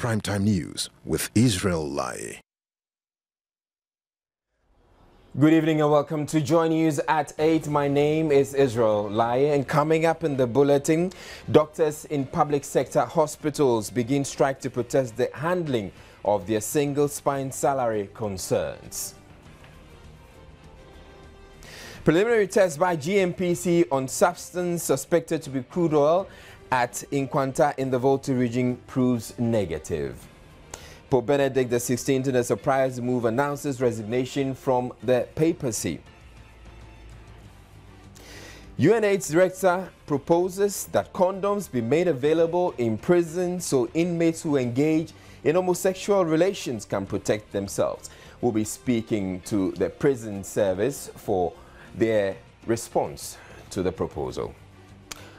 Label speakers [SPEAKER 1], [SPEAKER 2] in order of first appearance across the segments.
[SPEAKER 1] Primetime News with Israel Lai.
[SPEAKER 2] Good evening and welcome to Joy News at 8. My name is Israel Lai, and coming up in the bulletin, doctors in public sector hospitals begin strike to protest the handling of their single spine salary concerns. Preliminary test by GMPC on substance suspected to be crude oil at Inquanta in the Volta region proves negative. Pope Benedict XVI, in a surprise move, announces resignation from the papacy. UNAIDS director proposes that condoms be made available in prison so inmates who engage in homosexual relations can protect themselves. We'll be speaking to the prison service for their response to the proposal.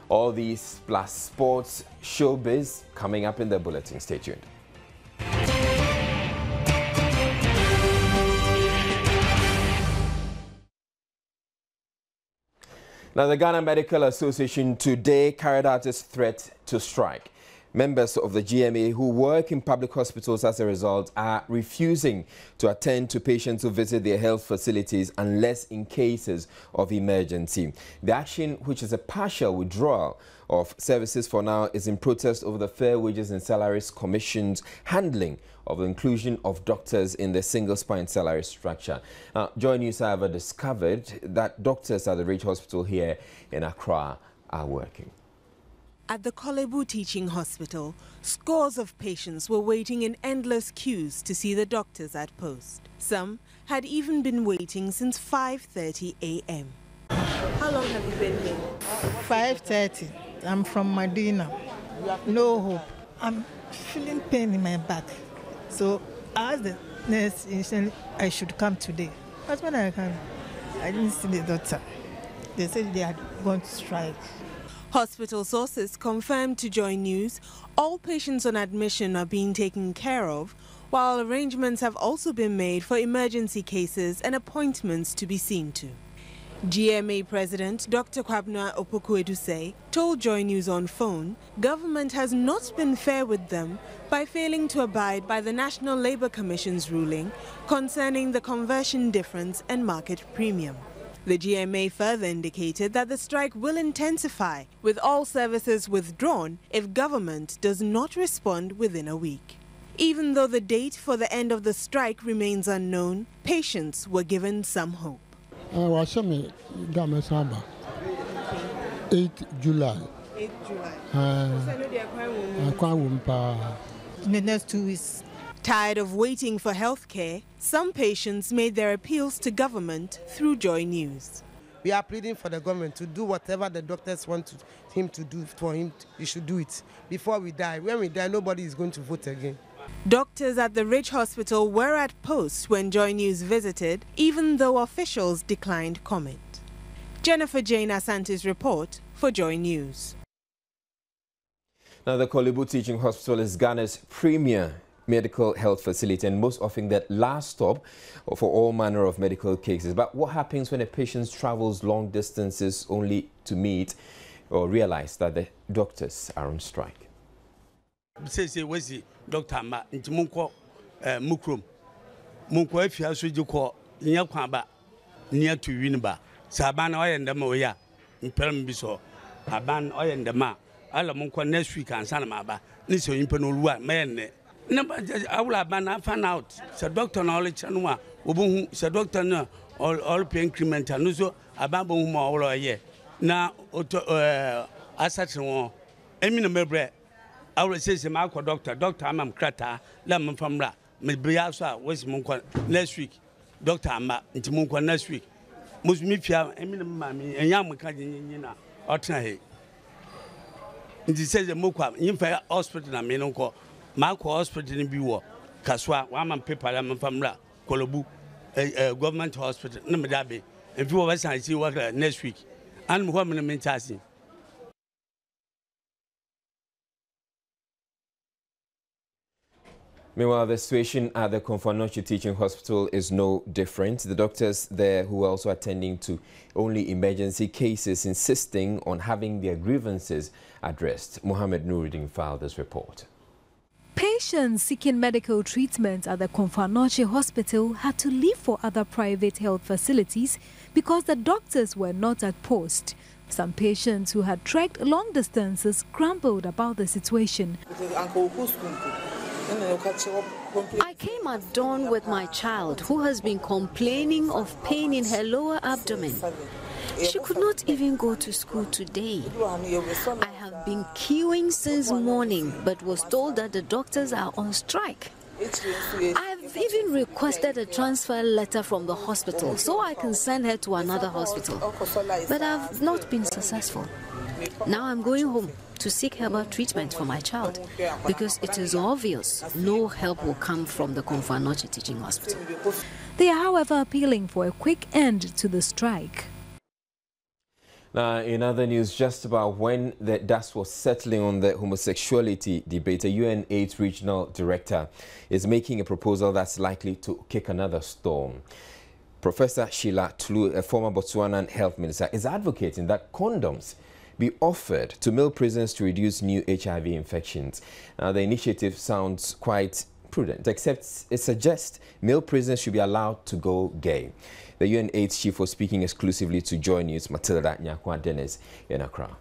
[SPEAKER 2] All these plus sports, showbiz coming up in the bulletin. Stay tuned. Now, the Ghana Medical Association today carried out its threat to strike. Members of the GMA who work in public hospitals as a result are refusing to attend to patients who visit their health facilities unless in cases of emergency. The action, which is a partial withdrawal of services for now, is in protest over the Fair Wages and Salaries Commission's handling of the inclusion of doctors in the single spine salary structure. Now, Joy News, however, discovered that doctors at the Ridge Hospital here in Accra are working.
[SPEAKER 3] At the Kolebu Teaching Hospital, scores of patients were waiting in endless queues to see the doctors at post. Some had even been waiting since 5:30 a.m. How long have you been here?
[SPEAKER 4] 5:30. I'm from Medina. No hope. I'm feeling pain in my back. So I asked the nurse initially I should come today. But when I came, I didn't see the doctor. They said they had gone to strike.
[SPEAKER 3] Hospital sources confirmed to Joy News all patients on admission are being taken care of, while arrangements have also been made for emergency cases and appointments to be seen to. GMA President Dr. Kwabena Opoku-Edusei told Joy News on phone government has not been fair with them by failing to abide by the National Labour Commission's ruling concerning the conversion difference and market premium. The GMA further indicated that the strike will intensify, with all services withdrawn if government does not respond within a week. Even though the date for the end of the strike remains unknown, patients were given some hope.
[SPEAKER 5] 8 July.
[SPEAKER 3] 8 July.
[SPEAKER 4] In the next 2 weeks.
[SPEAKER 3] Tired of waiting for health care, some patients made their appeals to government through Joy News.
[SPEAKER 6] We are pleading for the government to do whatever the doctors want him to do for him. He should do it before we die. When we die, nobody is going to vote again.
[SPEAKER 3] Doctors at the Ridge Hospital were at post when Joy News visited, even though officials declined comment. Jennifer Jane Asante's report for Joy News.
[SPEAKER 2] Now, the Kolebu Teaching Hospital is Ghana's premier medical health facility and most often that last stop for all manner of medical cases. But what happens when a patient travels long distances only to meet or realize that the doctors are on strike?
[SPEAKER 7] Doctor Ma Munko Mukrum Munko if you also do call Yakwaba near to Winba Saban oil and the Moya in Permbiso Aban oil and the Ma Alamunko next week and Sanamaba Niso Impenulua man. I will have found out. The doctor knowledge and one, the doctor no all pay increment and also a bamboo more all a year. Now, as such one, Emina Mebre, I will say, Marco doctor, Amam Krata, Lemon from Ra, Miss Briasa, West Munko next week, Doctor Amma, into Munko next week. Must me fear Emina Mammy and young Macadina or Trahe. It says the Muka, in fair hospital, I mean, uncle. Marco Hospital in Biwa, Kaswa, Waman Paper, Famra, Kolobu, government hospital, Namadabi, and few of us I see work next week. And woman mentasi.
[SPEAKER 2] Meanwhile, the situation at the Konfanochi Teaching Hospital is no different. The doctors there who are also attending to only emergency cases insisting on having their grievances addressed. Mohammed Nuruddin filed this report.
[SPEAKER 8] Patients seeking medical treatment at the Komfo-Anokye Hospital had to leave for other private health facilities because the doctors were not at post. Some patients who had trekked long distances grumbled about the situation.
[SPEAKER 9] I came at dawn with my child who has been complaining of pain in her lower abdomen. She could not even go to school today. I have been queuing since morning but was told that the doctors are on strike. I have even requested a transfer letter from the hospital so I can send her to another hospital, but I have not been successful. Now I'm going home to seek herbal treatment for my child because it is obvious no help will come from the Komfo-Anokye Teaching Hospital.
[SPEAKER 8] They are, however, appealing for a quick end to the strike.
[SPEAKER 2] Now, in other news, just about when the dust was settling on the homosexuality debate, a UN/AIDS regional director is making a proposal that's likely to kick another storm. Professor Sheila Tulu, a former Botswanan health minister, is advocating that condoms be offered to male prisoners to reduce new HIV infections. Now, the initiative sounds quite prudent, except it suggests male prisoners should be allowed to go gay. The UN/AIDS chief was speaking exclusively to Joy News, Matilda Nyakwa Dennis in Accra.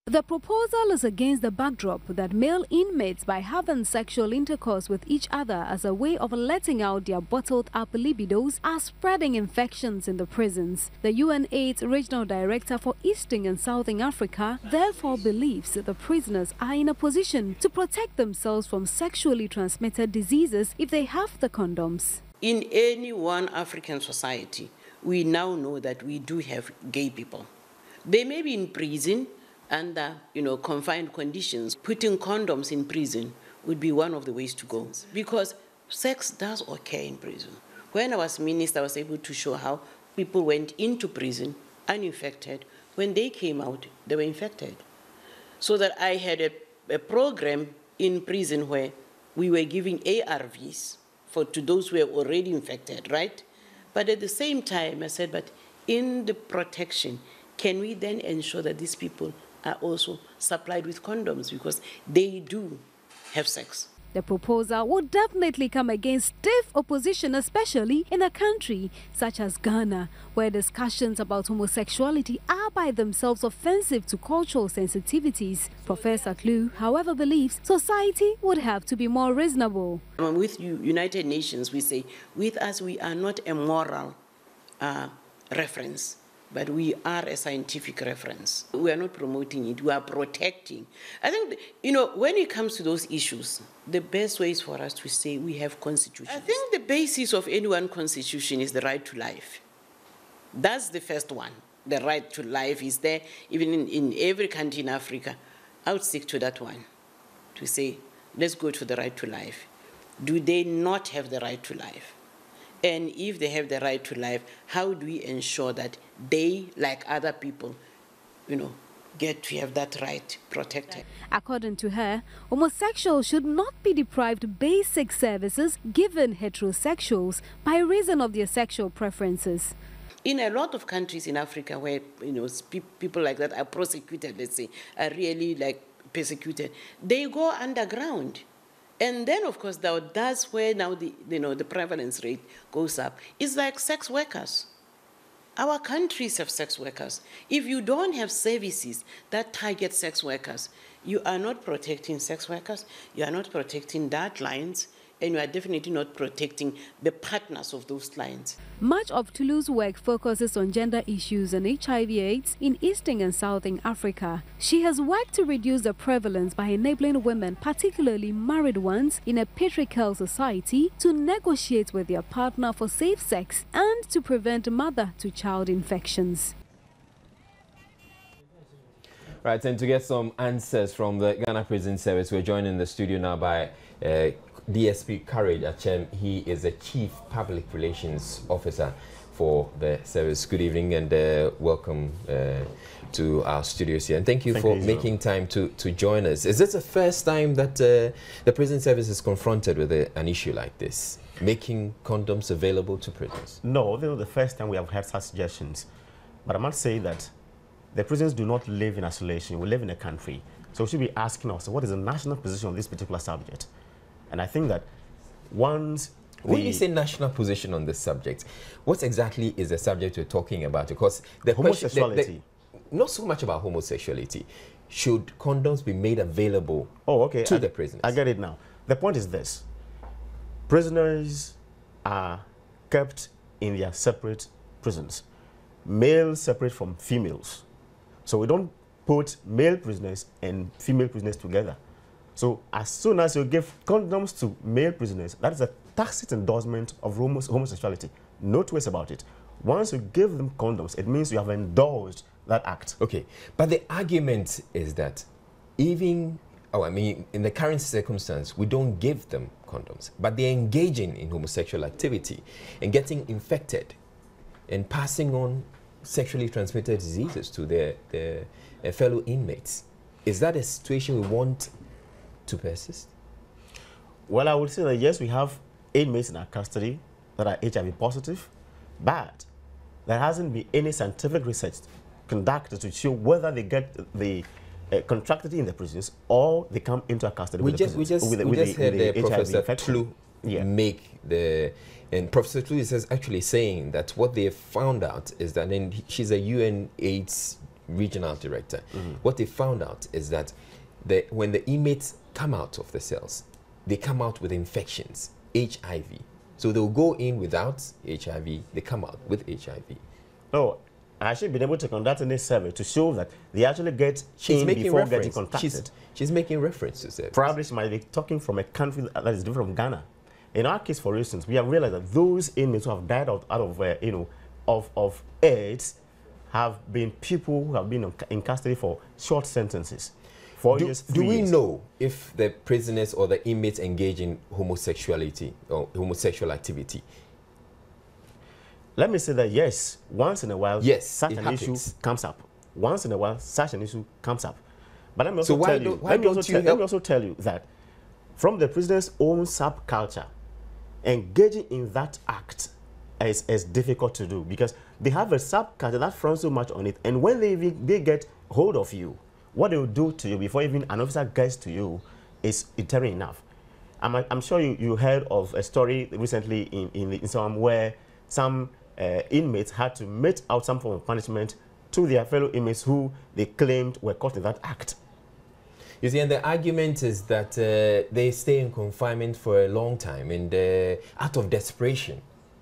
[SPEAKER 8] The proposal is against the backdrop that male inmates, by having sexual intercourse with each other as a way of letting out their bottled-up libidos, are spreading infections in the prisons. The UN/AIDS Regional Director for Eastern and Southern Africa therefore believes that the prisoners are in a position to protect themselves from sexually transmitted diseases if they have the condoms.
[SPEAKER 10] In any one African society, we now know that we do have gay people. They may be in prison under, confined conditions. Putting condoms in prison would be one of the ways to go, because sex does occur in prison. When I was minister, I was able to show how people went into prison uninfected. When they came out, they were infected. So that I had a program in prison where we were giving ARVs to those who were already infected, right? But at the same time, I said, but in the protection, can we then ensure that these people are also supplied with condoms because they do have sex?
[SPEAKER 8] The proposal would definitely come against stiff opposition, especially in a country such as Ghana, where discussions about homosexuality are by themselves offensive to cultural sensitivities. Professor Klu, however, believes society would have to be more reasonable.
[SPEAKER 10] With United Nations, we say, with us, we are not a moral reference, but we are a scientific reference. We are not promoting it, we are protecting. I think, when it comes to those issues, the best way is for us to say we have constitutions. I think the basis of any one constitution is the right to life. That's the first one. The right to life is there, even in every country in Africa. I would stick to that one, to say, let's go to the right to life. Do they not have the right to life? And if they have the right to life, how do we ensure that they, like other people, get to have that right protected?
[SPEAKER 8] According to her, homosexuals should not be deprived basic services given heterosexuals by reason of their sexual preferences.
[SPEAKER 10] In a lot of countries in Africa where people like that are prosecuted, let's say, are really persecuted, they go underground. And then, of course, that's where now the prevalence rate goes up. It's like sex workers. Our countries have sex workers. If you don't have services that target sex workers, you are not protecting sex workers, you are not protecting that clients, and you are definitely not protecting the partners of those clients.
[SPEAKER 8] Much of Tulu's work focuses on gender issues and HIV/AIDS in Eastern and Southern Africa. She has worked to reduce the prevalence by enabling women, particularly married ones, in a patriarchal society to negotiate with their partner for safe sex and to prevent mother-to-child infections.
[SPEAKER 2] Right, and to get some answers from the Ghana Prison Service, we're joined in the studio now by DSP Courage Achem. He is the Chief Public Relations Officer for the service. Good evening and welcome to our studios here. And thank you for making time to join us. Is this the first time that the prison service is confronted with an issue like this, making condoms available to prisoners?
[SPEAKER 11] No, this is the first time we have had such suggestions. But I must say that the prisons do not live in isolation. We live in a country. So we should be asking ourselves, what is the national position on this particular subject? And I think that once...
[SPEAKER 2] When you say national position on this subject, what exactly is the subject we're talking about? Because the
[SPEAKER 11] homosexuality.
[SPEAKER 2] Not so much about homosexuality. Should condoms be made available to the prisoners?
[SPEAKER 11] I get it now. The point is this. Prisoners are kept in their separate prisons. Males separate from females. So we don't put male prisoners and female prisoners together. So as soon as you give condoms to male prisoners, that is a tacit endorsement of homosexuality. No twist about it. Once you give them condoms, it means you have endorsed that act.
[SPEAKER 2] Okay, but the argument is that even, in the current circumstance, we don't give them condoms, but they're engaging in homosexual activity and getting infected and passing on sexually transmitted diseases to their fellow inmates. Is that a situation we want to persist?
[SPEAKER 11] Well, I would say that yes, we have inmates in our custody that are HIV positive, but there hasn't been any scientific research conducted to show whether they get the contracted in the prisons or they come into our custody
[SPEAKER 2] we
[SPEAKER 11] with
[SPEAKER 2] just heard the Professor Tlu make the... And Professor Tlu is actually saying that what they found out is that, and she's a UN AIDS regional director, what they found out is that when the inmates come out of the cells, they come out with infections, HIV. So they'll go in without HIV, they come out with HIV.
[SPEAKER 11] Oh, I actually been able to conduct a survey to show that they actually get in before getting contacted.
[SPEAKER 2] She's making references there.
[SPEAKER 11] Probably she might be talking from a country that is different from Ghana. In our case, for instance, we have realized that those inmates who have died out of AIDS have been people who have been in custody for short sentences.
[SPEAKER 2] Do we know if the prisoners or the inmates engage in homosexuality or homosexual activity?
[SPEAKER 11] Let me say that yes, once in a while,
[SPEAKER 2] yes,
[SPEAKER 11] such an issue comes up. Once in a while, such an issue comes up. But let me also tell you that from the prisoner's own subculture, engaging in that act is difficult to do because they have a subculture that frowns so much on it. And when they get hold of you, what they will do to you before even an officer gets to you is deterrent enough. I'm sure you heard of a story recently in some where some inmates had to mete out some form of punishment to their fellow inmates who they claimed were caught in that act.
[SPEAKER 2] You see, and the argument is that they stay in confinement for a long time, and out of desperation,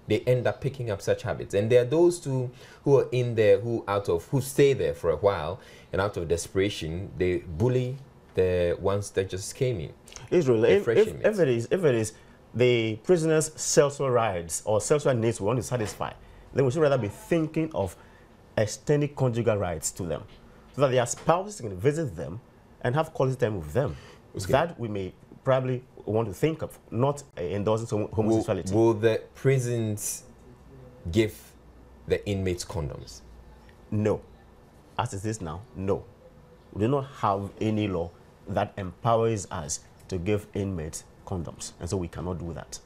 [SPEAKER 2] they end up picking up such habits. And there are those who are in there who stay there for a while, and out of desperation, they bully the ones that just came in.
[SPEAKER 11] Israel, if it is the prisoner's sexual rights or sexual needs we want to satisfy, then we should rather be thinking of extending conjugal rights to them, so that their spouses can visit them and have quality time with them. Okay. That we may probably want to think of, not endorsing homosexuality.
[SPEAKER 2] Will the prisons give the inmates condoms?
[SPEAKER 11] No. As it is now, no. We do not have any law that empowers us to give inmates condoms, and so we cannot do that.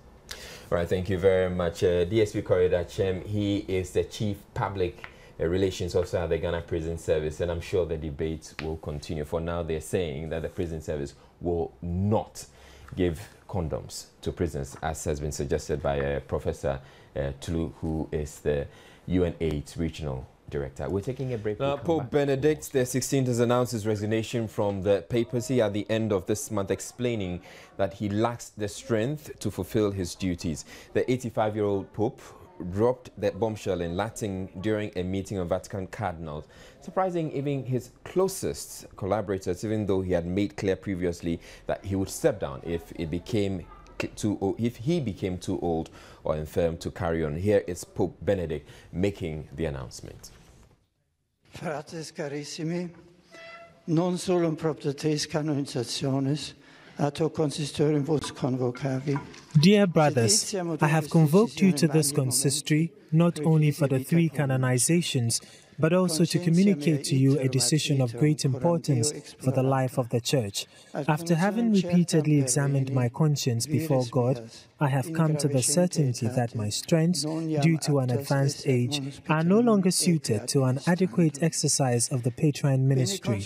[SPEAKER 2] All right, thank you very much. DSP Corridor Chem, he is the Chief Public Relations Officer at the Ghana Prison Service, and I'm sure the debate will continue. For now, they're saying that the prison service will not give condoms to prisoners, as has been suggested by Professor Tlu, who is the UN-AIDS Regional Director. We're taking a break. Pope Benedict XVI has announced his resignation from the papacy at the end of this month, explaining that he lacks the strength to fulfill his duties. The 85-year-old Pope dropped that bombshell in Latin during a meeting of Vatican cardinals, surprising even his closest collaborators, even though he had made clear previously that he would step down if he became too old or infirm to carry on. Here is Pope Benedict making the announcement.
[SPEAKER 12] Fratres carissimi, non solo proprio tes canonizationes, atto consistorium vos convocavi.
[SPEAKER 13] Dear brothers, I have convoked you to this consistory not only for the 3 canonizations, but also to communicate to you a decision of great importance for the life of the Church. After having repeatedly examined my conscience before God, I have come to the certainty that my strengths, due to an advanced age, are no longer suited to an adequate exercise of the Patrine ministry.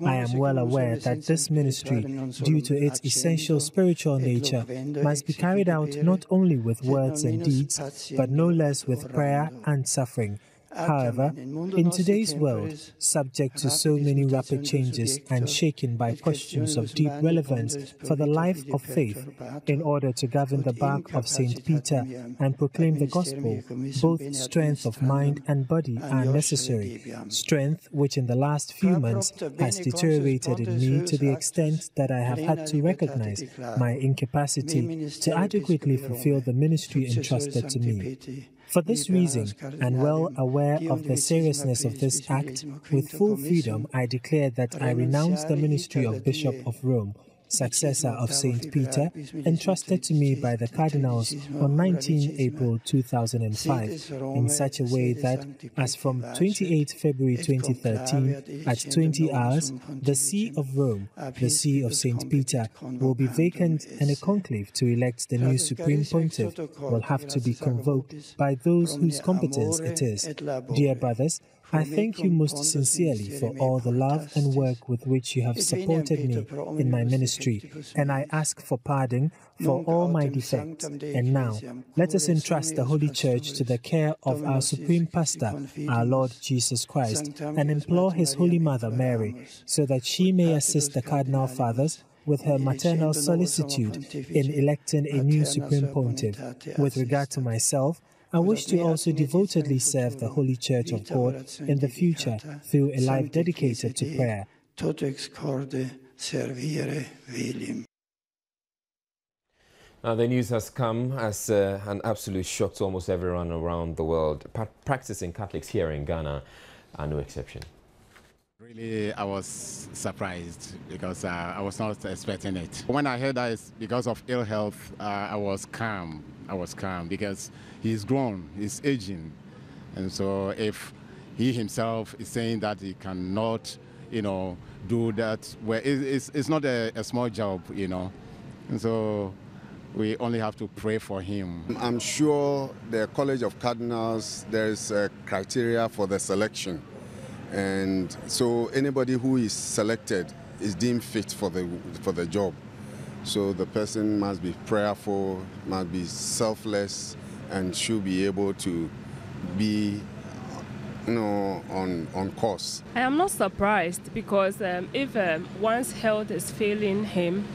[SPEAKER 13] I am well aware that this ministry, due to its essential spiritual nature, must be carried out not only with words and deeds, but no less with prayer and suffering. However, in today's world, subject to so many rapid changes and shaken by questions of deep relevance for the life of faith, in order to govern the bark of St. Peter and proclaim the gospel, both strength of mind and body are necessary, strength which in the last few months has deteriorated in me to the extent that I have had to recognize my incapacity to adequately fulfill the ministry entrusted to me. For this reason, and well aware of the seriousness of this act, with full freedom I declare that I renounce the ministry of Bishop of Rome, successor of St. Peter, entrusted to me by the Cardinals on 19 April 2005, in such a way that, as from 28 February 2013, at 20 hours, the See of Rome, the See of St. Peter, will be vacant and a conclave to elect the new Supreme Pontiff will have to be convoked by those whose competence it is. Dear brothers, I thank you most sincerely for all the love and work with which you have supported me in my ministry, and I ask for pardon for all my defects. And now, let us entrust the Holy Church to the care of our Supreme Pastor, our Lord Jesus Christ, and implore His Holy Mother Mary, so that she may assist the Cardinal Fathers with her maternal solicitude in electing a new Supreme Pontiff. With regard to myself, I wish to also devotedly serve the Holy Church of God in the future through a life dedicated to prayer.
[SPEAKER 2] Now, the news has come as an absolute shock to almost everyone around the world. Practicing Catholics here in Ghana are no exception.
[SPEAKER 14] Really, I was surprised because I was not expecting it. When I heard that it's because of ill health, I was calm. I was calm because he's grown, he's aging. And so if he himself is saying that he cannot, do that, well, it's not a small job, And so we only have to pray for him.
[SPEAKER 15] I'm sure the College of Cardinals, there's a criteria for the selection. And so anybody who is selected is deemed fit for the job. So the person must be prayerful, must be selfless, and should be able to be, on course.
[SPEAKER 16] I am not surprised because if one's health is failing him,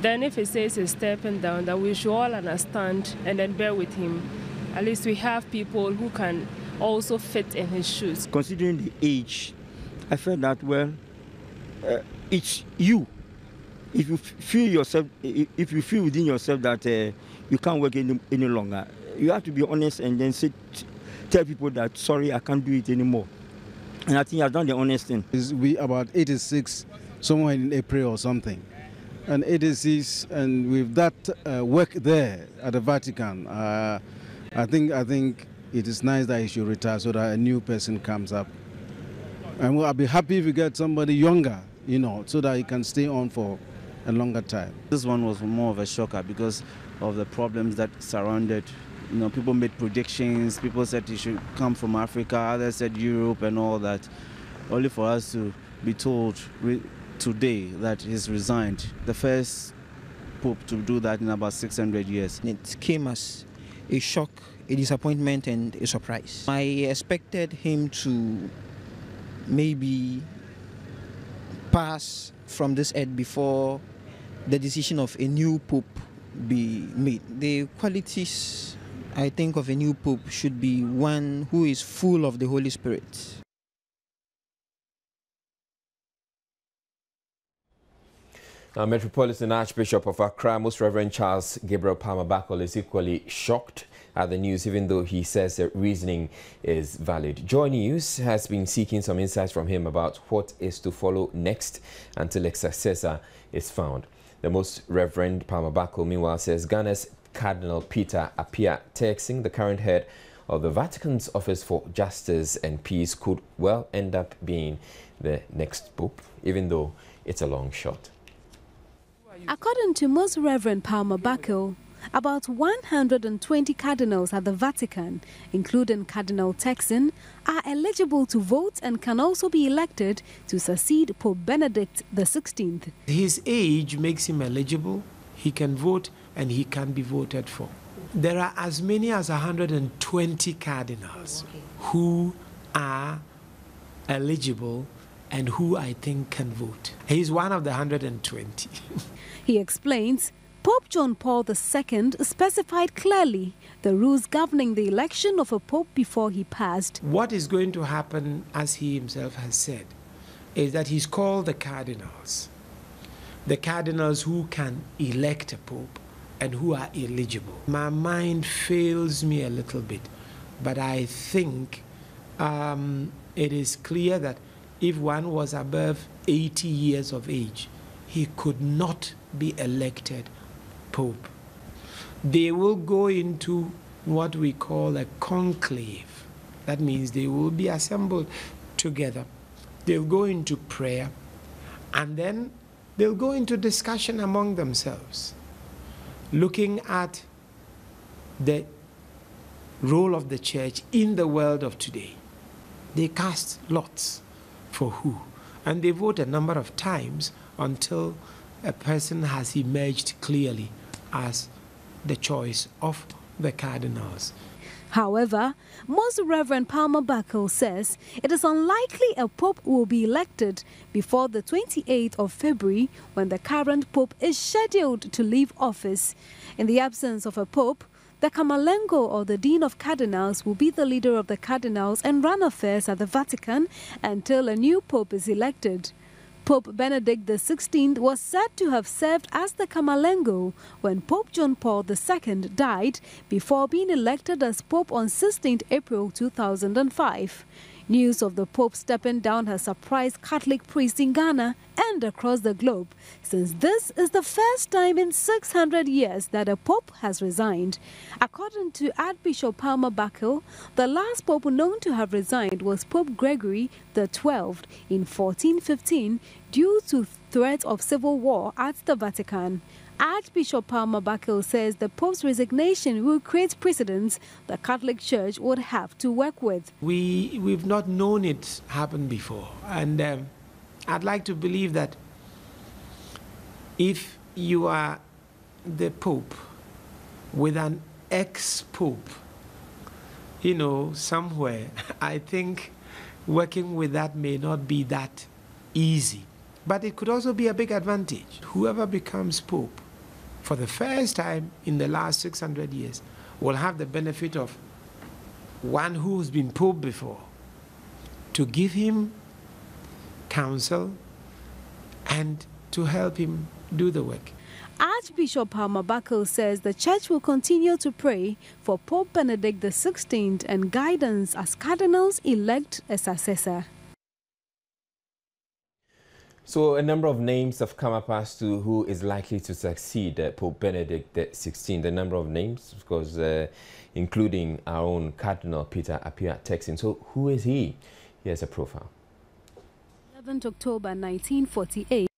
[SPEAKER 16] then if he says he's stepping down, that we should all understand and then bear with him. At least we have people who can also fit in his shoes.
[SPEAKER 17] Considering the age, I felt that, it's you. If you feel within yourself that you can't work any longer, you have to be honest and then tell people that, sorry, I can't do it anymore. And I think I've done the honest thing.
[SPEAKER 18] We about 86, somewhere in April or something. And 86, and with that work there at the Vatican, I think it is nice that he should retire so that a new person comes up. And I'll be happy if we get somebody younger, so that he can stay on for a longer time.
[SPEAKER 19] This one was more of a shocker because of the problems that surrounded. People made predictions, people said he should come from Africa, others said Europe and all that. Only for us to be told today that he's resigned. The first pope to do that in about 600 years.
[SPEAKER 20] It came as a shock, a disappointment and a surprise. I expected him to maybe pass from this earth before the decision of a new pope be made. The qualities, I think, of a new pope should be one who is full of the Holy Spirit.
[SPEAKER 2] Now, Metropolitan Archbishop of Accra, Most Reverend Charles Gabriel Palmer-Bakol, is equally shocked at the news, even though he says the reasoning is valid. Joy News has been seeking some insights from him about what is to follow next until a successor is found. The Most Reverend Palmer-Bakol, meanwhile, says Ghana's Cardinal Peter APPIAH TURKSON, the current head of the Vatican's Office for Justice and Peace could well end up being the next pope, even though it's a long shot.
[SPEAKER 8] According to Most Reverend Palmer Buckle, about 120 cardinals at the Vatican, including Cardinal TURKSON, are eligible to vote and can also be elected to succeed Pope Benedict XVI.
[SPEAKER 21] His age makes him eligible, he can vote, and he can be voted for. There are as many as 120 cardinals who are eligible and who I think can vote. He's one of the 120.
[SPEAKER 8] He explains Pope John Paul II specified clearly the rules governing the election of a pope before he passed.
[SPEAKER 21] What is going to happen, as he himself has said, is that he's called the cardinals who can elect a pope and who are eligible. My mind fails me a little bit, but I think it is clear that if one was above 80 years of age, he could not be elected Pope. They will go into what we call a conclave. That means they will be assembled together. They'll go into prayer, and then they'll go into discussion among themselves, looking at the role of the church in the world of today. They cast lots for who, and they vote a number of times until a person has emerged clearly as the choice of the cardinals.
[SPEAKER 8] However, Most Reverend Palmer Buckle says it is unlikely a pope will be elected before the 28th of February, when the current pope is scheduled to leave office. In the absence of a pope, the Camerlengo, or the Dean of Cardinals, will be the leader of the cardinals and run affairs at the Vatican until a new pope is elected. Pope Benedict XVI was said to have served as the Camerlengo when Pope John Paul II died, before being elected as Pope on 16th April 2005. News of the Pope stepping down has surprised Catholic priests in Ghana and across the globe, since this is the first time in 600 years that a Pope has resigned. According to Archbishop Palmer Buckle, the last Pope known to have resigned was Pope Gregory XII in 1415 due to threat of civil war at the Vatican. Archbishop Palmer Buckle says the Pope's resignation will create precedents the Catholic Church would have to work with.
[SPEAKER 21] We've not known it happen before, and I'd like to believe that if you are the Pope with an ex-Pope, somewhere, I think working with that may not be that easy. But it could also be a big advantage. Whoever becomes Pope for the first time in the last 600 years will have the benefit of one who's been Pope before, to give him counsel and to help him do the work.
[SPEAKER 8] Archbishop Palmer Buckle says the Church will continue to pray for Pope Benedict XVI and guidance as cardinals elect a successor.
[SPEAKER 2] So a number of names have come up as to who is likely to succeed Pope Benedict XVI. The number of names, of course, including our own Cardinal Peter APPIAH TURKSON. So who is he? Here's a profile.
[SPEAKER 8] 11th October 1948.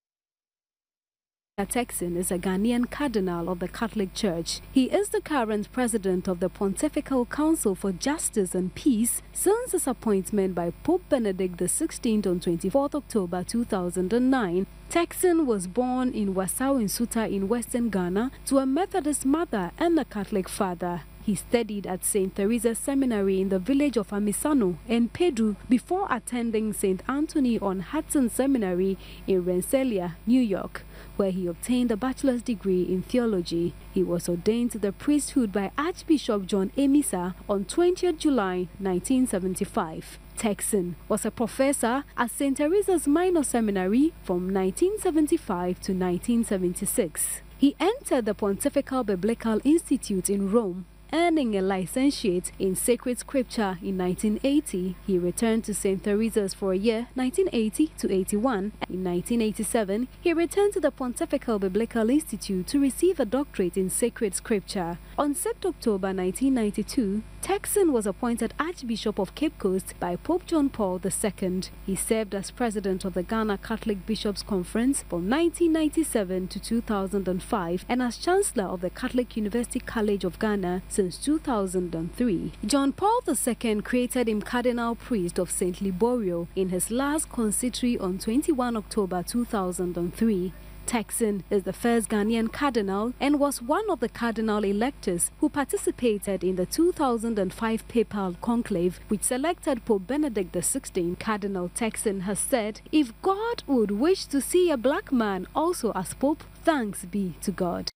[SPEAKER 8] TURKSON is a Ghanaian cardinal of the Catholic Church. He is the current president of the Pontifical Council for Justice and Peace since his appointment by Pope Benedict XVI on 24th October 2009. TURKSON was born in Wasau in Suta in Western Ghana to a Methodist mother and a Catholic father. He studied at St. Teresa's Seminary in the village of Amisano and Pedu before attending St. Anthony on Hudson Seminary in Rensselaer, New York, where he obtained a bachelor's degree in theology. He was ordained to the priesthood by Archbishop John Emisa on 20th July 1975. TURKSON was a professor at St. Teresa's Minor Seminary from 1975 to 1976. He entered the Pontifical Biblical Institute in Rome, earning a licentiate in sacred scripture in 1980. He returned to St. Teresa's for a year, 1980 to 81. In 1987, he returned to the Pontifical Biblical Institute to receive a doctorate in sacred scripture. On 6 October 1992, TURKSON was appointed Archbishop of Cape Coast by Pope John Paul II. He served as president of the Ghana Catholic Bishops' Conference from 1997 to 2005 and as Chancellor of the Catholic University College of Ghana since 2003. John Paul II created him Cardinal Priest of St. Liborio in his last consistory on 21 October 2003. TURKSON is the first Ghanaian cardinal and was one of the cardinal electors who participated in the 2005 PAPAL conclave, which selected Pope Benedict XVI. Cardinal TURKSON has said, if God would wish to see a black man also as Pope, thanks be to God.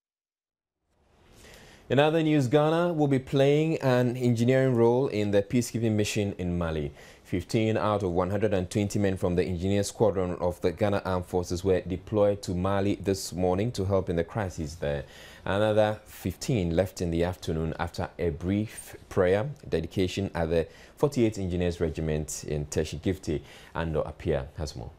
[SPEAKER 2] In other news, Ghana will be playing an engineering role in the peacekeeping mission in Mali. 15 out of 120 men from the engineer squadron of the Ghana Armed Forces were deployed to Mali this morning to help in the crisis there. Another 15 left in the afternoon after a brief prayer dedication at the 48th Engineers Regiment in Teshigifte, and APPIAH has more.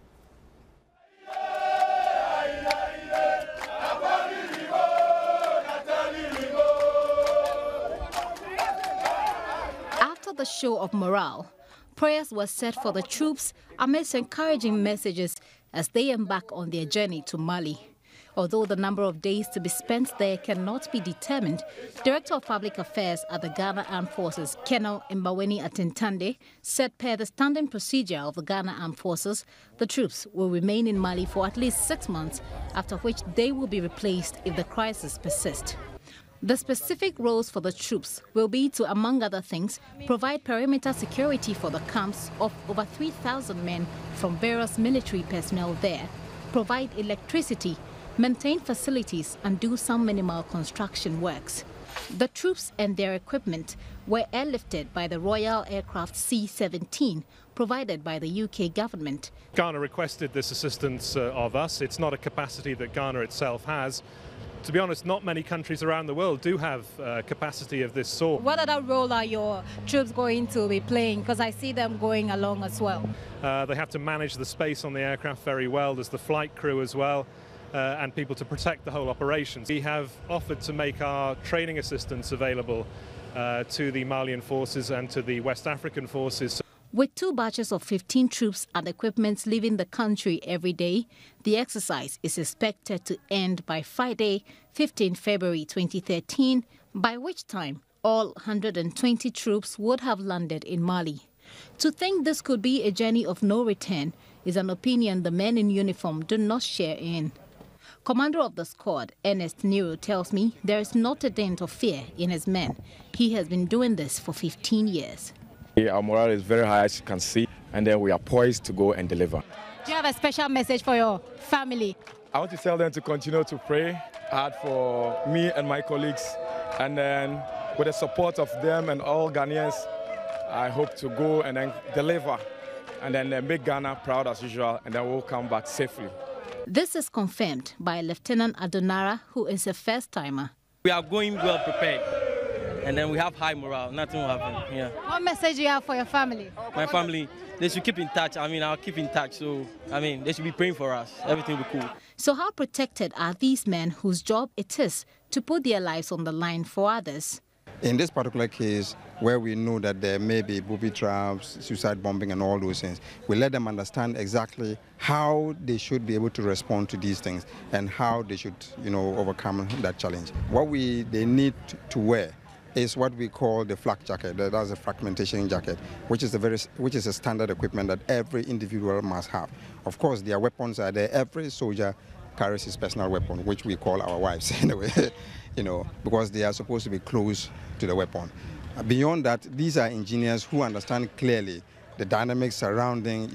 [SPEAKER 1] After the show of morale, prayers were said for the troops amidst encouraging messages as they embark on their journey to Mali. Although the number of days to be spent there cannot be determined, Director of Public Affairs at the Ghana Armed Forces, Colonel Mbaweni Atentande, said per the standing procedure of the Ghana Armed Forces, the troops will remain in Mali for at least 6 months, after which they will be replaced if the crisis persists. The specific roles for the troops will be to, among other things, provide perimeter security for the camps of over 3,000 men from various military personnel there, provide electricity, maintain facilities and do some minimal construction works. The troops and their equipment were airlifted by the Royal Aircraft C-17, provided by the UK government.
[SPEAKER 22] Ghana requested this assistance of us. It's not a capacity that Ghana itself has. To be honest, not many countries around the world do have capacity of this sort.
[SPEAKER 1] What other role are your troops going to be playing? Because I see them going along as well.
[SPEAKER 22] They have to manage the space on the aircraft very well. There's the flight crew as well, and people to protect the whole operation. We have offered to make our training assistance available to the Malian forces and to the West African forces.
[SPEAKER 1] With 2 batches of 15 troops and equipment leaving the country every day, the exercise is expected to end by Friday, 15 February 2013, by which time all 120 troops would have landed in Mali. To think this could be a journey of no return is an opinion the men in uniform do not share in. Commander of the squad, Ernest Nero, tells me there is not a dent of fear in his men. He has been doing this for 15 years.
[SPEAKER 23] Our morale is very high, as you can see, and then we are poised to go and deliver.
[SPEAKER 1] Do you have a special message for your family?
[SPEAKER 23] I want to tell them to continue to pray hard for me and my colleagues, and then with the support of them and all Ghanaians, I hope to go and then deliver and then make Ghana proud as usual, and then we'll come back safely.
[SPEAKER 1] This is confirmed by Lieutenant Adonara, who is a first-timer.
[SPEAKER 24] We are going well prepared. And then we have high morale, nothing will happen. Yeah.
[SPEAKER 1] What message do you have for your family?
[SPEAKER 24] My family, they should keep in touch. I'll keep in touch. So, they should be praying for us. Everything will be cool.
[SPEAKER 1] So how protected are these men whose job it is to put their lives on the line for others?
[SPEAKER 25] In this particular case, where we know that there may be booby traps, suicide bombing and all those things, we let them understand exactly how they should be able to respond to these things and how they should, overcome that challenge. What they need to wear is what we call the flak jacket. That's a fragmentation jacket, which is a standard equipment that every individual must have. Of course, their weapons are there. Every soldier carries his personal weapon, which we call our wives anyway, because they are supposed to be close to the weapon. Beyond that, these are engineers who understand clearly the dynamics surrounding,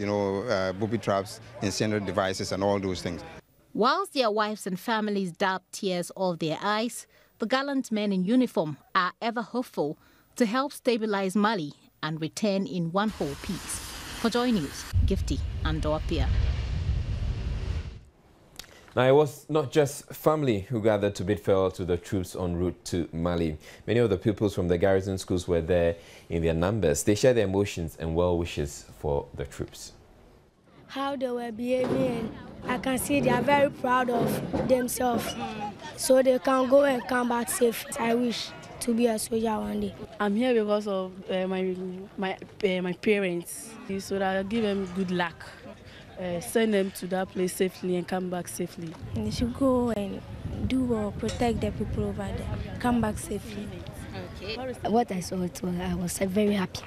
[SPEAKER 25] booby traps, incendiary devices, and all those things.
[SPEAKER 1] Whilst their wives and families dab tears off their eyes, the gallant men in uniform are ever hopeful to help stabilize Mali and return in one whole piece. For Joy News, Gifty and APPIAH.
[SPEAKER 2] Now, it was not just family who gathered to bid farewell to the troops en route to Mali. Many of the pupils from the garrison schools were there in their numbers. They shared their emotions and well wishes for the troops.
[SPEAKER 26] How they were behaving, I can see they are very proud of themselves. So they can go and come back safe. I wish to be a soldier one day.
[SPEAKER 3] I'm here because of my parents, so that I'll give them good luck. Send them to that place safely and come back safely.
[SPEAKER 26] They should go and do or protect the people over there. Come back safely.
[SPEAKER 4] Okay. What I saw, I was very happy.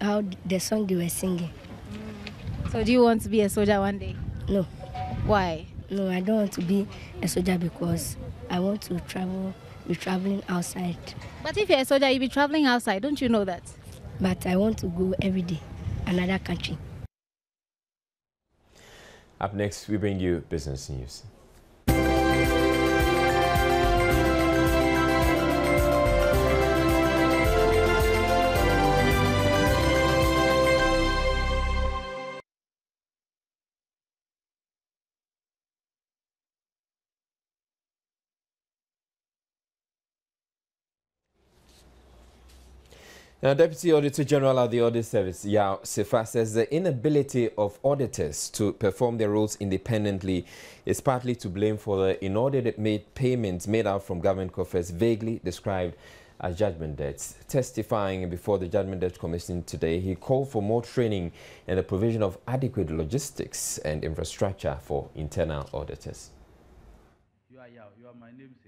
[SPEAKER 4] How the song they were singing.
[SPEAKER 1] So do you want to be a soldier one day?
[SPEAKER 4] No.
[SPEAKER 1] Why?
[SPEAKER 4] No, I don't want to be a soldier because I want to be traveling outside.
[SPEAKER 1] But if you're a soldier, you'll be traveling outside. Don't you know that?
[SPEAKER 4] But I want to go every day, another country.
[SPEAKER 2] Up next, we bring you business news. Now, Deputy Auditor General at the Audit Service, Yao Sifa, says the inability of auditors to perform their roles independently is partly to blame for the inordinate payments made out from government coffers, vaguely described as judgment debts. Testifying before the Judgment Debt Commission today, he called for more training and the provision of adequate logistics and infrastructure for internal auditors.
[SPEAKER 5] You are my namesake.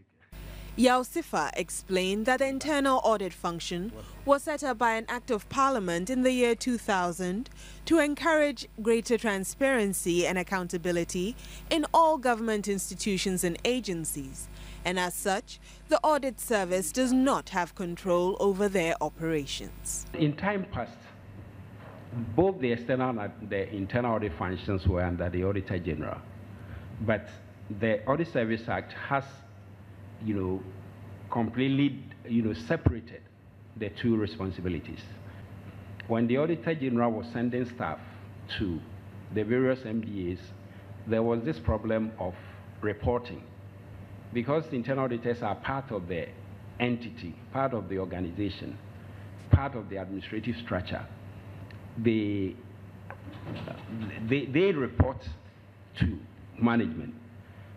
[SPEAKER 6] Yao Sifa explained that the internal audit function was set up by an Act of Parliament in the year 2000 to encourage greater transparency and accountability in all government institutions and agencies, and as such, the audit service does not have control over their operations.
[SPEAKER 5] In time past, both the external and the internal audit functions were under the Auditor General, but the Audit Service Act has completely, separated the two responsibilities. When the Auditor General was sending staff to the various MDAs, there was this problem of reporting. Because the internal auditors are part of the entity, part of the organization, part of the administrative structure, they report to management.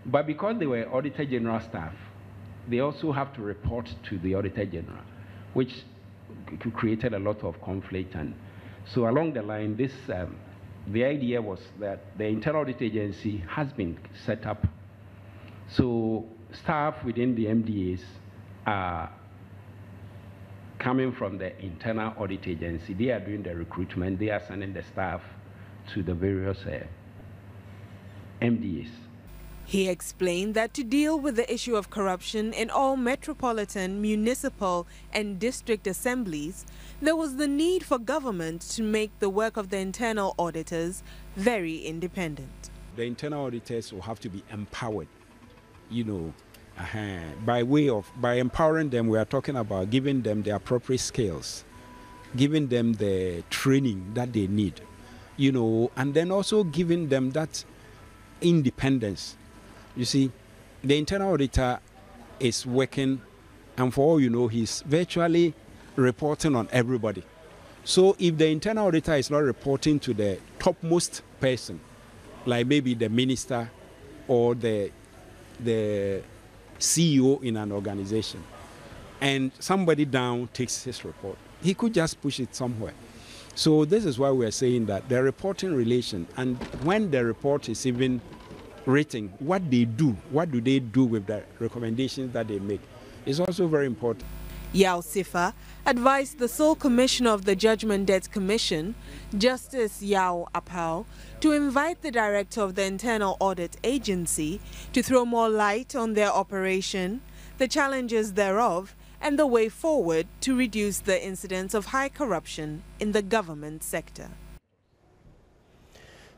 [SPEAKER 5] But because they were Auditor General staff, they also have to report to the Auditor General, which created a lot of conflict. And so along the line, the idea was that the Internal Audit Agency has been set up. So staff within the MDAs are coming from the Internal Audit Agency. They are doing the recruitment. They are sending the staff to the various MDAs.
[SPEAKER 6] He explained that to deal with the issue of corruption in all metropolitan, municipal and district assemblies, there was the need for government to make the work of the internal auditors very independent.
[SPEAKER 5] The internal auditors will have to be empowered, by empowering them, we are talking about giving them the appropriate skills, giving them the training that they need, and then also giving them that independence. You see, the internal auditor is working, and for all you know, he's virtually reporting on everybody. So if the internal auditor is not reporting to the topmost person, like maybe the minister or the CEO in an organization, and somebody down takes his report, he could just push it somewhere. So this is why we're saying that the reporting relation, and when the report is even written, what do they do with the recommendations that they make, is also very important.
[SPEAKER 6] Yao Sifa advised the sole commissioner of the Judgment Debt Commission, Justice Yao APPIAH, to invite the director of the Internal Audit Agency to throw more light on their operation, the challenges thereof, and the way forward to reduce the incidence of high corruption in the government sector.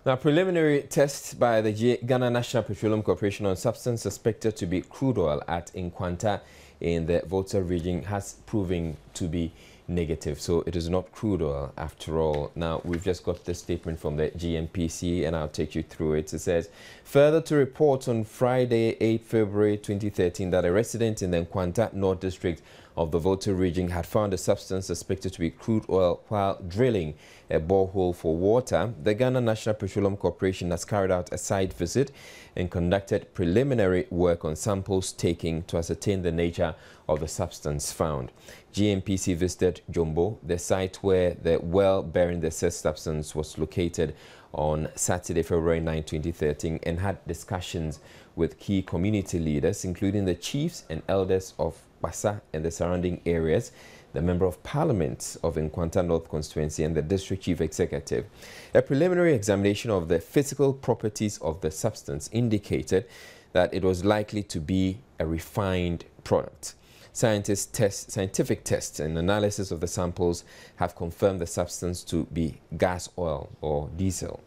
[SPEAKER 2] Now, preliminary tests by the Ghana National Petroleum Corporation on substance suspected to be crude oil at Nkwanta in the Volta region has proven to be negative. So it is not crude oil after all. Now, we've just got this statement from the GNPC and I'll take you through it. It says, further to report on Friday, 8 February 2013, that a resident in the Nkwanta North District of the Volta region had found a substance suspected to be crude oil while drilling a borehole for water, the Ghana National Petroleum Corporation has carried out a site visit and conducted preliminary work on samples taken to ascertain the nature of the substance found. GNPC visited Jombo, the site where the well bearing the said substance was located, on Saturday, February 9, 2013, and had discussions with key community leaders, including the chiefs and elders of Basa and the surrounding areas, the Member of Parliament of Nkwanta North Constituency, and the District Chief Executive. A preliminary examination of the physical properties of the substance indicated that it was likely to be a refined product. Scientific tests and analysis of the samples have confirmed the substance to be gas oil or diesel.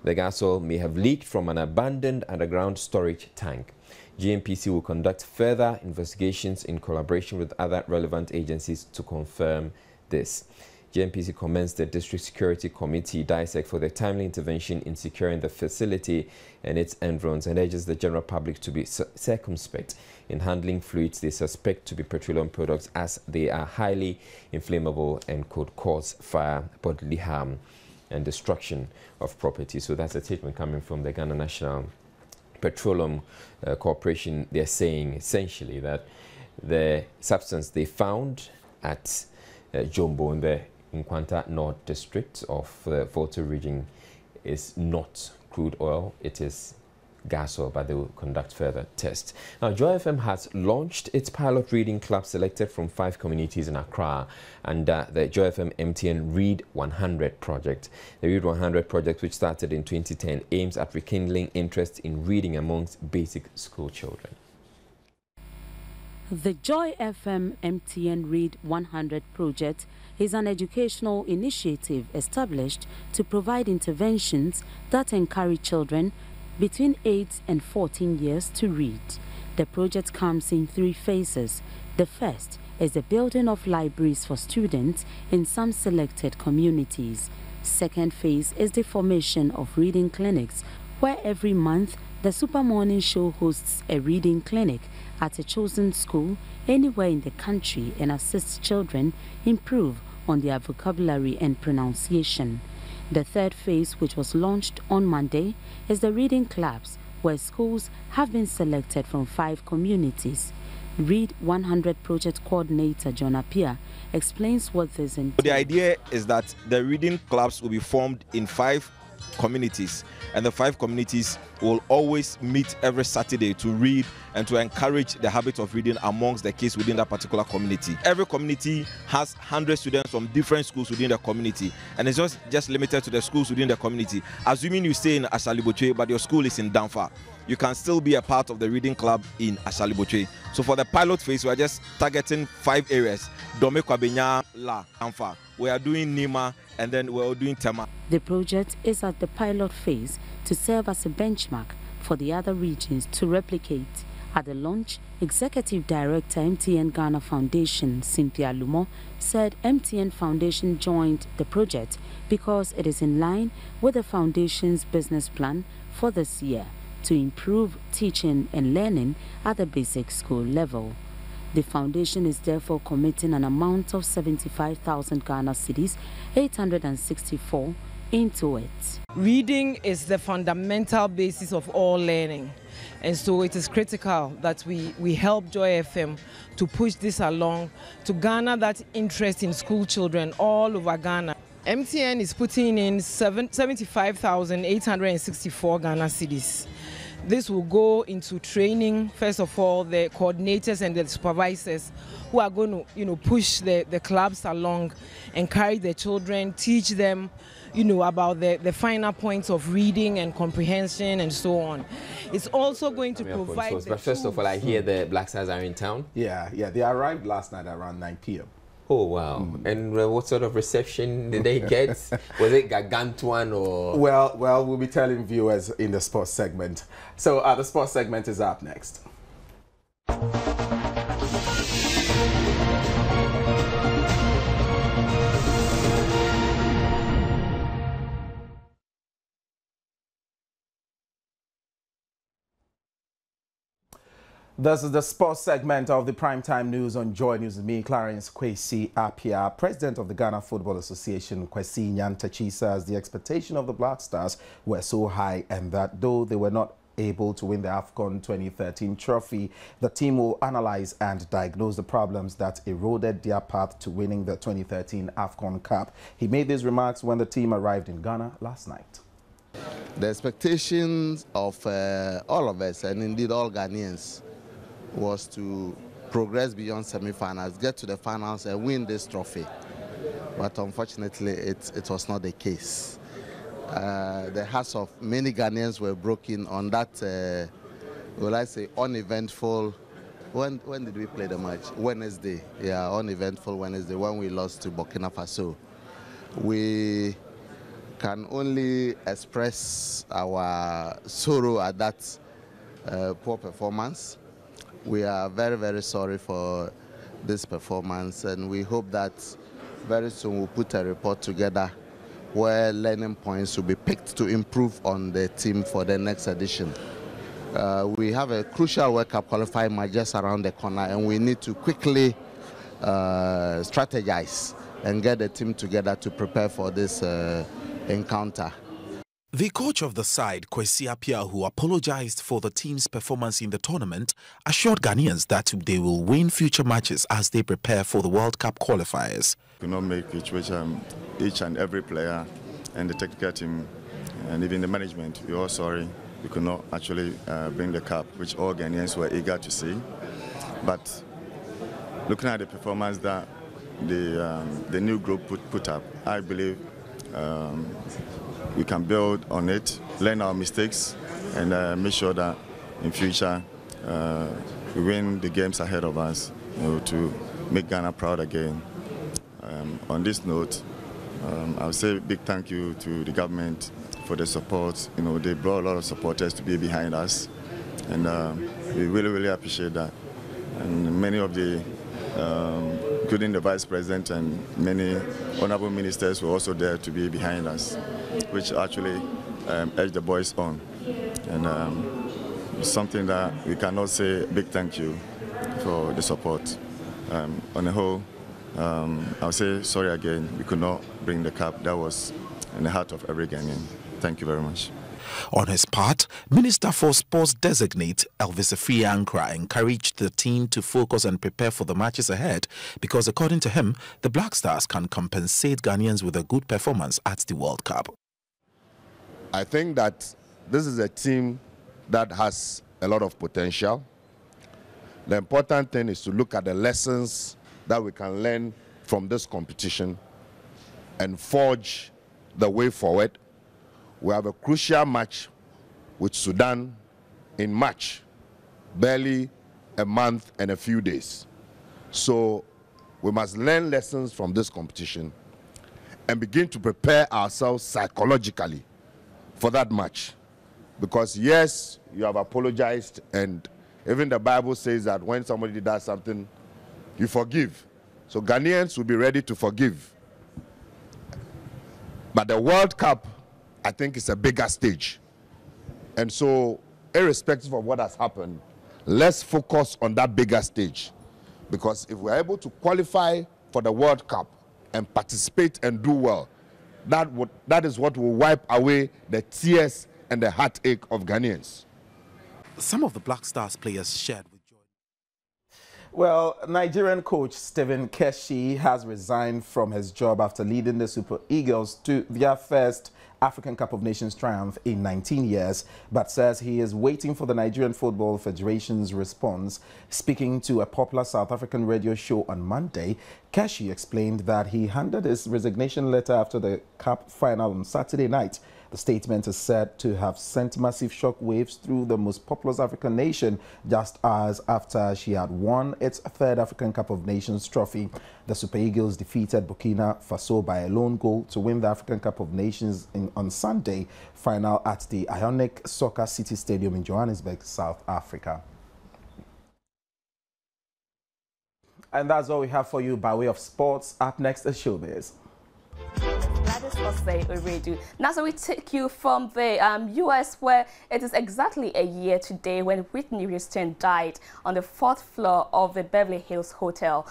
[SPEAKER 2] The gas oil may have leaked from an abandoned underground storage tank. GNPC will conduct further investigations in collaboration with other relevant agencies to confirm this. GNPC commends the District Security Committee, DISEC, for their timely intervention in securing the facility and its environs, and urges the general public to be circumspect in handling fluids they suspect to be petroleum products, as they are highly inflammable and could cause fire, bodily harm, and destruction of property. So that's a statement coming from the Ghana National Petroleum Corporation. They're saying essentially that the substance they found at Jombo in the Nkwanta North District of the Volta region is not crude oil, it is gas oil, but they will conduct further tests. Now, Joy FM has launched its pilot reading club selected from 5 communities in Accra under the Joy FM MTN Read 100 project. The Read 100 project, which started in 2010, aims at rekindling interest in reading amongst basic school children.
[SPEAKER 7] The Joy FM MTN Read 100 project is an educational initiative established to provide interventions that encourage children between 8 and 14 years to read. The project comes in 3 phases. The first is the building of libraries for students in some selected communities. Second phase is the formation of reading clinics, where every month the Super Morning Show hosts a reading clinic at a chosen school anywhere in the country and assists children improve on their vocabulary and pronunciation. The third phase, which was launched on Monday, is the reading clubs, where schools have been selected from 5 communities. Read 100 project coordinator John APPIAH explains what this entails.
[SPEAKER 9] The idea is that the reading clubs will be formed in 5 communities, and the 5 communities will always meet every Saturday to read and to encourage the habit of reading amongst the kids within that particular community. Every community has 100 students from different schools within the community, and it's just limited to the schools within the community. Assuming you stay in Ashalibotwe but your school is in Damfa, you can still be a part of the reading club in Ashalibotwe. So for the pilot phase, we are just targeting 5 areas: Dome, Kwabenya, La, Damfa. We are doing Nima, and then we are doing Tema.
[SPEAKER 7] The project is at the pilot phase to serve as a benchmark for the other regions to replicate. At the launch, Executive Director MTN Ghana Foundation, Cynthia Lumo, said MTN Foundation joined the project because it is in line with the foundation's business plan for this year to improve teaching and learning at the basic school level. The foundation is therefore committing an amount of 75,000 Ghana cedis, 864, into it.
[SPEAKER 10] Reading is the fundamental basis of all learning, and so it is critical that we help Joy FM to push this along, to garner that interest in school children all over Ghana. MTN is putting in 75,864 Ghana cedis. This will go into training, first of all, the coordinators and the supervisors who are going to, push the clubs along, encourage the children, teach them, about the finer points of reading and comprehension and so on. It's also going to provide.
[SPEAKER 2] But first of all, I hear the Black Stars are in town.
[SPEAKER 11] Yeah, they arrived last night around 9 p.m.
[SPEAKER 2] Oh, wow. And what sort of reception did they get? Was it gargantuan or?
[SPEAKER 11] Well, we'll be telling viewers in the sports segment. So the sports segment is up next. This is the sports segment of the Primetime News on Joy News with me, Clarence Kwesi APPIAH. President of the Ghana Football Association, Kwesi Nyantakyi, says the expectation of the Black Stars were so high and that though they were not able to win the AFCON 2013 trophy, the team will analyze and diagnose the problems that eroded their path to winning the 2013 AFCON Cup. He made these remarks when the team arrived in Ghana last night.
[SPEAKER 12] The expectations of all of us, and indeed all Ghanaians, was to progress beyond semi-finals, get to the finals and win this trophy. But unfortunately, it was not the case. The hearts of many Ghanaians were broken on that, will I say, uneventful. When did we play the match? Wednesday. Yeah, uneventful Wednesday when we lost to Burkina Faso. We can only express our sorrow at that poor performance. We are very, very sorry for this performance, and we hope that very soon we'll put a report together where learning points will be picked to improve on the team for the next edition. We have a crucial World Cup qualifying match just around the corner, and we need to quickly strategize and get the team together to prepare for this encounter.
[SPEAKER 13] The coach of the side, Kwesi APPIAH, who apologized for the team's performance in the tournament, assured Ghanaians that they will win future matches as they prepare for the World Cup qualifiers.
[SPEAKER 14] We could not make it, which each and every player and the technical team and even the management, we're all sorry we could not actually bring the cup, which all Ghanaians were eager to see. But looking at the performance that the new group put up, I believe we can build on it, learn our mistakes, and make sure that in future we win the games ahead of us, to make Ghana proud again. On this note, I would say a big thank you to the government for the support. They brought a lot of supporters to be behind us, and we really, really appreciate that. And many of the, including the Vice President and many honorable ministers were also there to be behind us, which actually urged the boys on. And something that we cannot say a big thank you for the support. On the whole, I'll say sorry again, we could not bring the cup. That was in the heart of every Ghanaian. Thank you very much.
[SPEAKER 13] On his part, Minister for Sports designate Elvis Afiankra encouraged the team to focus and prepare for the matches ahead because, according to him, the Black Stars can compensate Ghanaians with a good performance at the World Cup.
[SPEAKER 15] I think that this is a team that has a lot of potential. The important thing is to look at the lessons that we can learn from this competition and forge the way forward. We have a crucial match with Sudan in March, barely a month and a few days. So we must learn lessons from this competition and begin to prepare ourselves psychologically for that match. Because yes, you have apologized, and even the Bible says that when somebody does something, you forgive. So Ghanaians will be ready to forgive. But the World Cup, I think, is a bigger stage. And so, irrespective of what has happened, let's focus on that bigger stage. Because if we're able to qualify for the World Cup and participate and do well, that is what will wipe away the tears and the heartache of Ghanaians.
[SPEAKER 13] Some of the Black Stars players shared with joy.
[SPEAKER 11] Well, Nigerian coach Stephen Keshi has resigned from his job after leading the Super Eagles to their first African Cup of Nations triumph in 19 years, but says he is waiting for the Nigerian Football Federation's response. Speaking to a popular South African radio show on Monday, Keshi explained that he handed his resignation letter after the Cup final on Saturday night. The statement is said to have sent massive shockwaves through the most populous African nation just hours after she had won its third African Cup of Nations trophy. The Super Eagles defeated Burkina Faso by a lone goal to win the African Cup of Nations on Sunday final at the Ionic Soccer City Stadium in Johannesburg, South Africa. And that's all we have for you by way of sports. Up next is Showbiz.
[SPEAKER 16] This was Oredu. Now, so we take you from the U.S., where it is exactly a year today when Whitney Houston died on the 4th floor of the Beverly Hills Hotel.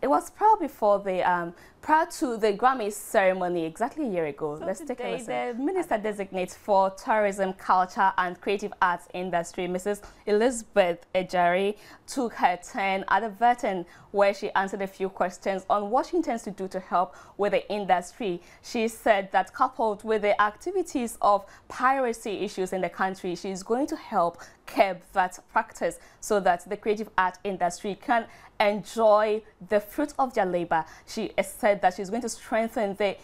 [SPEAKER 16] It was probably for the prior to the Grammy ceremony exactly a year ago. So let's take a listen. The Minister-designate for Tourism, Culture and Creative Arts Industry, Mrs. Elizabeth Ejari, took her turn at the Verton, where she answered a few questions on what she intends to do to help with the industry. She said that coupled with the activities of piracy issues in the country, she is going to help curb that practice so that the creative art industry can enjoy the fruit of their labor. She said that she's going to strengthen the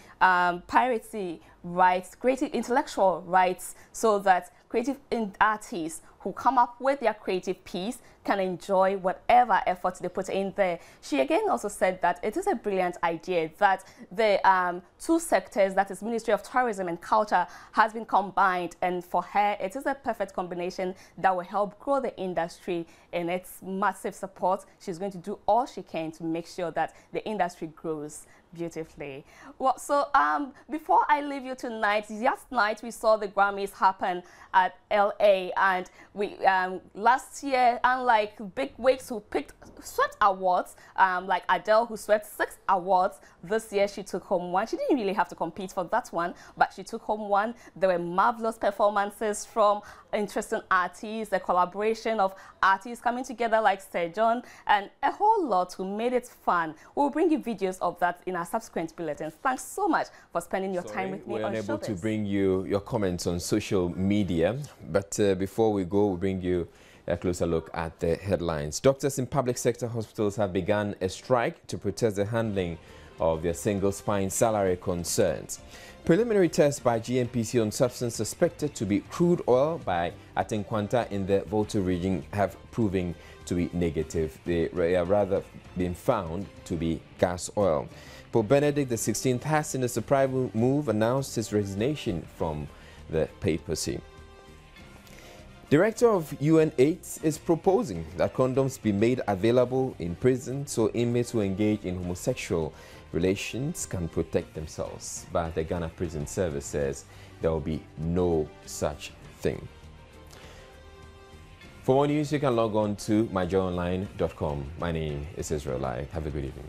[SPEAKER 16] piracy rights, creative intellectual rights, so that creative artists who come up with their creative piece can enjoy whatever efforts they put in there. She again also said that it is a brilliant idea that the two sectors, that is Ministry of Tourism and Culture, has been combined, and for her it is a perfect combination that will help grow the industry. In its massive support, she's going to do all she can to make sure that the industry grows beautifully. Well, so before I leave you tonight, last night we saw the Grammys happen at LA, and we last year, unlike big wigs who swept awards, like Adele who swept 6 awards, this year she took home 1. She didn't really have to compete for that one, but she took home 1. There were marvelous performances from interesting artists, a collaboration of artists coming together like Sir John, and a whole lot who made it fun. We'll bring you videos of that in our subsequent bulletins. Thanks so much for spending your time with me on Showbiz. We're unable to bring you your comments on social media, but before we go, we'll bring you a closer look at the headlines. Doctors in public sector hospitals have begun a strike to protest the handling of their single spine salary concerns. Preliminary tests by GNPC on substance suspected to be crude oil by Atenkwanta in the Volta region have proven to be negative. They have rather been found to be gas oil. Pope Benedict XVI has, in a surprise move, announced his resignation from the papacy. Director of UNAIDS is proposing that condoms be made available in prison so inmates who engage in homosexual relations can protect themselves. But the Ghana Prison Service says there will be no such thing. For more news, you can log on to myjoyonline.com. My name is Israel Lai. Have a good evening.